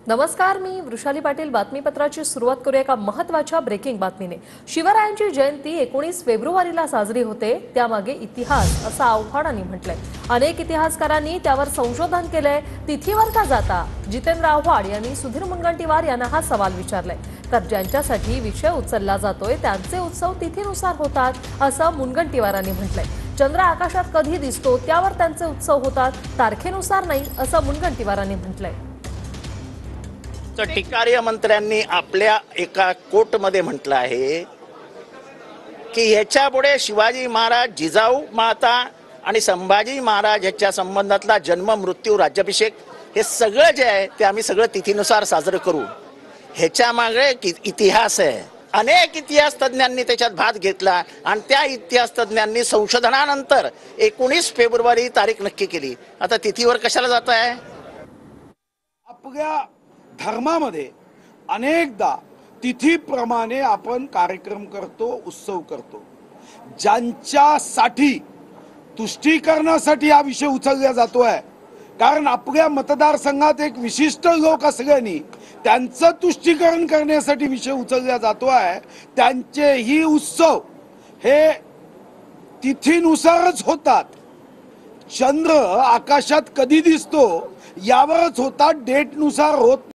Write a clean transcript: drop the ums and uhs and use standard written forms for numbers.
नमस्कार, मी वृषाली पाटील. बातमीपत्राची सुरुवात करूया एका महत्त्वाच्या ब्रेकिंग बातमीने. शिवरायांची जयंती 19 फेब्रुवारीला साजरी होते, त्यामागे इतिहास असं आव्हाडांनी म्हटलंय. अनेक इतिहासकारांनी त्यावर संशोधन केलंय. तिथीवर का जाता? जितेंद्र आव्हाड यांनी सुधीर मुनगंटीवार यांना हा सवाल विचारलाय. तर ज्यांच्यासाठी विषय उचलला जातोय त्यांचे उत्सव तिथीनुसार होतात असं मुनगंटीवारांनी म्हटलंय. चंद्र आकाशात कधी दिसतो त्यावर त्यांचे उत्सव होतात, तारखेनुसार नाही असं मुनगंटीवारांनी म्हटलंय. टिकार्य मंत्र्यांनी आपल्या एका कोटमध्ये म्हटलं आहे की ह्याच्यापुढे शिवाजी महाराज, जिजाऊ माता आणि संभाजी महाराज ह्याच्या संबंधातला जन्म, मृत्यू, राज्याभिषेक हे सगळं जे आहे ते आम्ही सगळं तिथीनुसार साजरं करू. ह्याच्या मागे इतिहास आहे. अनेक इतिहास तज्ञांनी त्याच्यात भाग घेतला आणि त्या इतिहास तज्ञांनी संशोधनानंतर 19 फेब्रुवारी तारीख नक्की केली. आता तिथीवर कशाला जात आहे? आपल्या धर्मामध्ये अनेकदा तिथीप्रमाणे आपण कार्यक्रम करतो, उत्सव करतो. ज्यांच्यासाठी तुष्टीकरणासाठी हा विषय उचलला जातोय, कारण आपल्या मतदारसंघात एक विशिष्ट लोक असल्याने त्यांचं तुष्टीकरण करण्यासाठी विषय उचलला जातोय. त्यांचेही उत्सव हे तिथीनुसारच होतात. चंद्र आकाशात कधी दिसतो यावरच होतात, डेटनुसार होत